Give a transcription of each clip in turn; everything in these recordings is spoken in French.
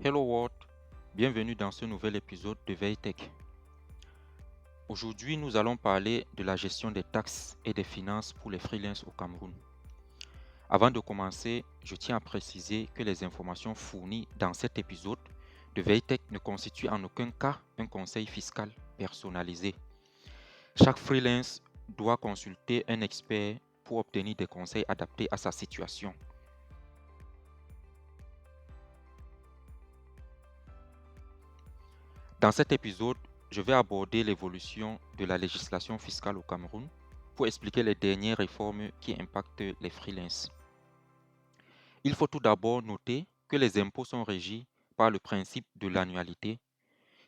Hello World, bienvenue dans ce nouvel épisode de VeilleTech. Aujourd'hui, nous allons parler de la gestion des taxes et des finances pour les freelances au Cameroun. Avant de commencer, je tiens à préciser que les informations fournies dans cet épisode de VeilleTech ne constituent en aucun cas un conseil fiscal personnalisé. Chaque freelance doit consulter un expert pour obtenir des conseils adaptés à sa situation. Dans cet épisode, je vais aborder l'évolution de la législation fiscale au Cameroun pour expliquer les dernières réformes qui impactent les freelances. Il faut tout d'abord noter que les impôts sont régis par le principe de l'annualité,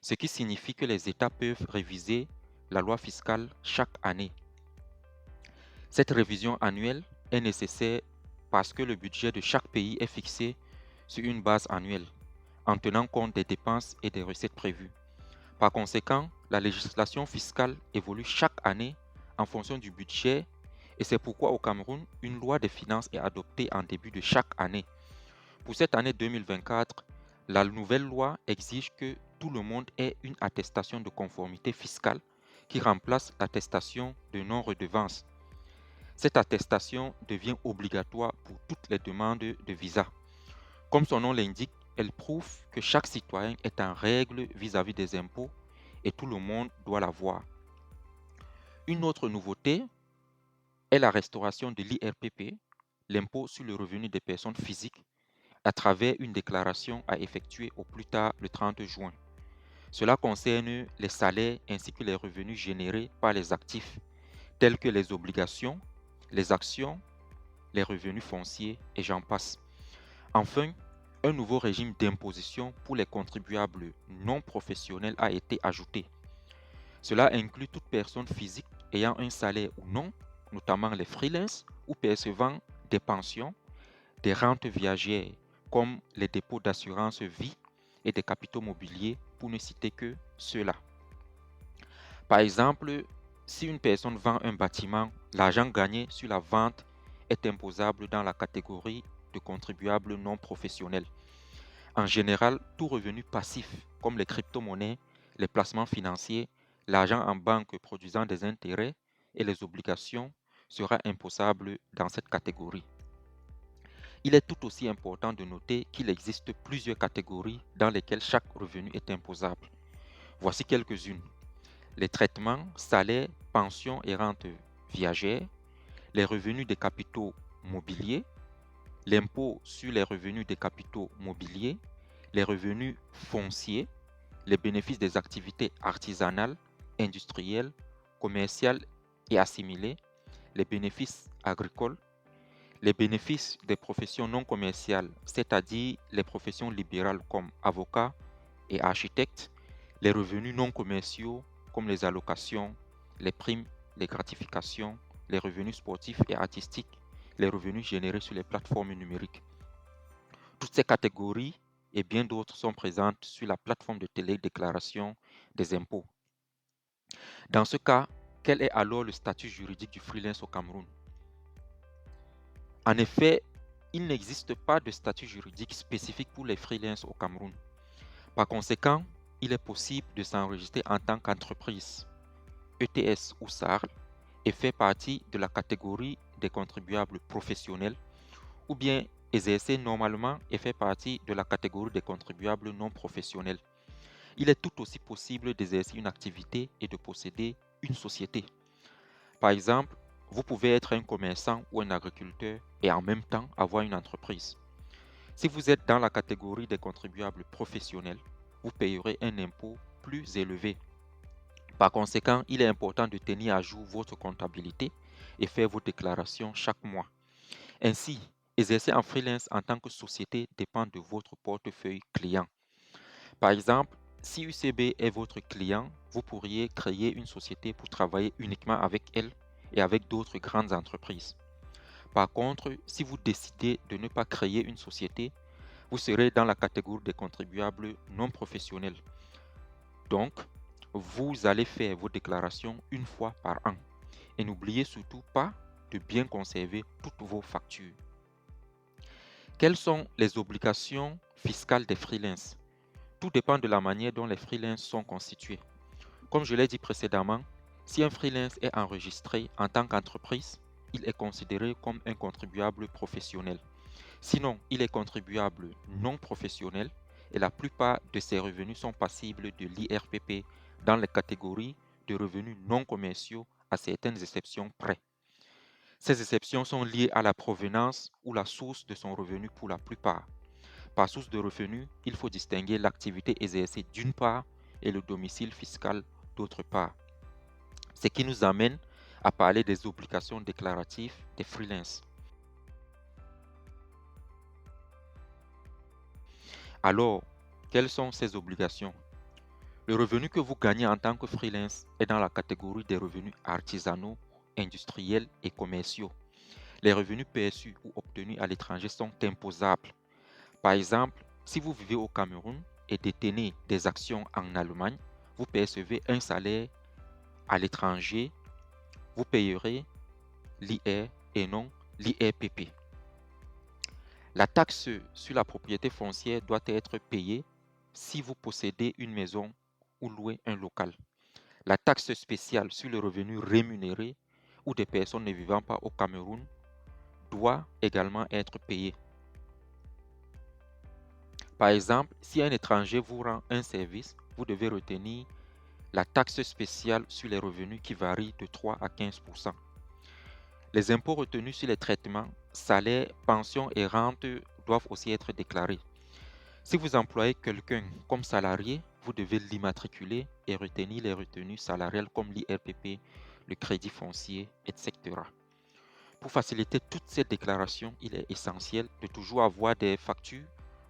ce qui signifie que les États peuvent réviser la loi fiscale chaque année. Cette révision annuelle est nécessaire parce que le budget de chaque pays est fixé sur une base annuelle, en tenant compte des dépenses et des recettes prévues. Par conséquent, la législation fiscale évolue chaque année en fonction du budget et c'est pourquoi au Cameroun, une loi des finances est adoptée en début de chaque année. Pour cette année 2024, la nouvelle loi exige que tout le monde ait une attestation de conformité fiscale qui remplace l'attestation de non-redevance. Cette attestation devient obligatoire pour toutes les demandes de visa. Comme son nom l'indique, elle prouve que chaque citoyen est en règle vis-à-vis des impôts et tout le monde doit l'avoir. Une autre nouveauté est la restauration de l'IRPP, l'impôt sur le revenu des personnes physiques, à travers une déclaration à effectuer au plus tard le 30 juin. Cela concerne les salaires ainsi que les revenus générés par les actifs, tels que les obligations, les actions, les revenus fonciers et j'en passe. Enfin, un nouveau régime d'imposition pour les contribuables non professionnels a été ajouté. Cela inclut toute personne physique ayant un salaire ou non, notamment les freelances ou percevant des pensions, des rentes viagères comme les dépôts d'assurance vie et des capitaux mobiliers pour ne citer que ceux-là. Par exemple, si une personne vend un bâtiment, l'argent gagné sur la vente est imposable dans la catégorie de contribuables non professionnels. En général, tout revenu passif comme les crypto-monnaies, les placements financiers, l'argent en banque produisant des intérêts et les obligations sera imposable dans cette catégorie. Il est tout aussi important de noter qu'il existe plusieurs catégories dans lesquelles chaque revenu est imposable. Voici quelques-unes. Les traitements, salaires, pensions et rentes viagères, les revenus des capitaux mobiliers, l'impôt sur les revenus des capitaux mobiliers, les revenus fonciers, les bénéfices des activités artisanales, industrielles, commerciales et assimilées, les bénéfices agricoles, les bénéfices des professions non commerciales, c'est-à-dire les professions libérales comme avocats et architectes, les revenus non commerciaux comme les allocations, les primes, les gratifications, les revenus sportifs et artistiques, les revenus générés sur les plateformes numériques. Toutes ces catégories et bien d'autres sont présentes sur la plateforme de télédéclaration des impôts. Dans ce cas, quel est alors le statut juridique du freelance au Cameroun? En effet, il n'existe pas de statut juridique spécifique pour les freelances au Cameroun. Par conséquent, il est possible de s'enregistrer en tant qu'entreprise, ETS ou SARL, et faire partie de la catégorie des contribuables professionnels, ou bien exercer normalement et faire partie de la catégorie des contribuables non professionnels. Il est tout aussi possible d'exercer une activité et de posséder une société. Par exemple, vous pouvez être un commerçant ou un agriculteur et en même temps avoir une entreprise. Si vous êtes dans la catégorie des contribuables professionnels, vous payerez un impôt plus élevé. Par conséquent, il est important de tenir à jour votre comptabilité et faire vos déclarations chaque mois. Ainsi, exercer en freelance en tant que société dépend de votre portefeuille client. Par exemple, si UCB est votre client, vous pourriez créer une société pour travailler uniquement avec elle et avec d'autres grandes entreprises. Par contre, si vous décidez de ne pas créer une société, vous serez dans la catégorie des contribuables non professionnels. Donc, vous allez faire vos déclarations une fois par an. Et n'oubliez surtout pas de bien conserver toutes vos factures. Quelles sont les obligations fiscales des freelances? Tout dépend de la manière dont les freelances sont constitués. Comme je l'ai dit précédemment, si un freelance est enregistré en tant qu'entreprise, il est considéré comme un contribuable professionnel. Sinon, il est contribuable non professionnel et la plupart de ses revenus sont passibles de l'IRPP dans les catégories de revenus non commerciaux à certaines exceptions près. Ces exceptions sont liées à la provenance ou la source de son revenu pour la plupart. Par source de revenus, il faut distinguer l'activité exercée d'une part et le domicile fiscal d'autre part. Ce qui nous amène à parler des obligations déclaratives des freelances. Alors, quelles sont ces obligations? Le revenu que vous gagnez en tant que freelance est dans la catégorie des revenus artisanaux, industriels et commerciaux. Les revenus perçus ou obtenus à l'étranger sont imposables. Par exemple, si vous vivez au Cameroun et détenez des actions en Allemagne, vous percevez un salaire à l'étranger, vous payerez l'IR et non l'IRPP. La taxe sur la propriété foncière doit être payée si vous possédez une maison ou louez un local. La taxe spéciale sur le revenu rémunéré ou des personnes ne vivant pas au Cameroun doit également être payée. Par exemple, si un étranger vous rend un service, vous devez retenir la taxe spéciale sur les revenus qui varie de 3 à 15%. Les impôts retenus sur les traitements, salaires, pensions et rentes doivent aussi être déclarés. Si vous employez quelqu'un comme salarié, vous devez l'immatriculer et retenir les retenues salariales comme l'IRPP, le crédit foncier, etc. Pour faciliter toutes ces déclarations, il est essentiel de toujours avoir des factures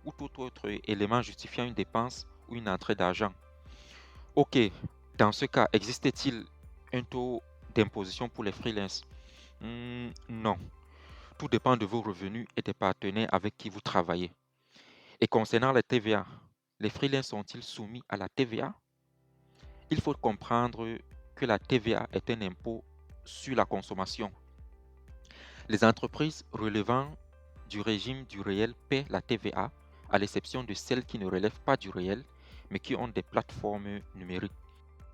ou tout autre élément justifiant une dépense ou une entrée d'argent. Ok, dans ce cas, existe-t-il un taux d'imposition pour les freelances? Non, tout dépend de vos revenus et des partenaires avec qui vous travaillez. Et concernant la TVA, les freelances sont-ils soumis à la TVA? Il faut comprendre que la TVA est un impôt sur la consommation. Les entreprises relevant du régime du réel paient la TVA, à l'exception de celles qui ne relèvent pas du réel, mais qui ont des plateformes numériques.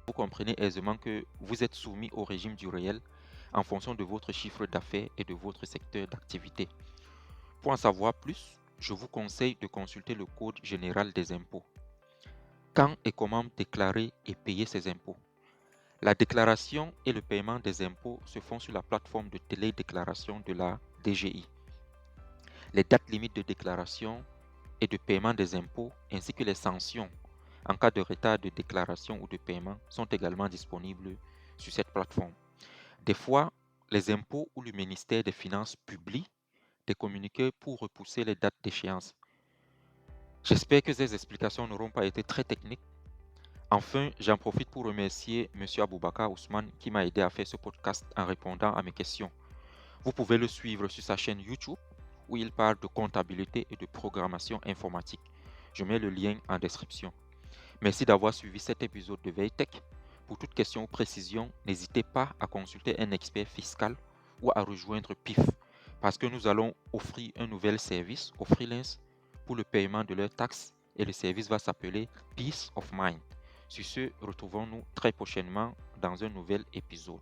Vous comprenez aisément que vous êtes soumis au régime du réel en fonction de votre chiffre d'affaires et de votre secteur d'activité. Pour en savoir plus, je vous conseille de consulter le Code général des impôts. Quand et comment déclarer et payer ses impôts? La déclaration et le paiement des impôts se font sur la plateforme de télédéclaration de la DGI. Les dates limites de déclaration et de paiement des impôts ainsi que les sanctions en cas de retard de déclaration ou de paiement sont également disponibles sur cette plateforme. Des fois, les impôts ou le ministère des Finances publient des communiqués pour repousser les dates d'échéance. J'espère que ces explications n'auront pas été très techniques. Enfin, j'en profite pour remercier M. Aboubakar Ousmane qui m'a aidé à faire ce podcast en répondant à mes questions. Vous pouvez le suivre sur sa chaîne YouTube où il parle de comptabilité et de programmation informatique. Je mets le lien en description. Merci d'avoir suivi cet épisode de VeilleTech. Pour toute question ou précision, n'hésitez pas à consulter un expert fiscal ou à rejoindre PIF parce que nous allons offrir un nouvel service aux freelances pour le paiement de leurs taxes et le service va s'appeler Peace of Mind. Sur ce, retrouvons-nous très prochainement dans un nouvel épisode.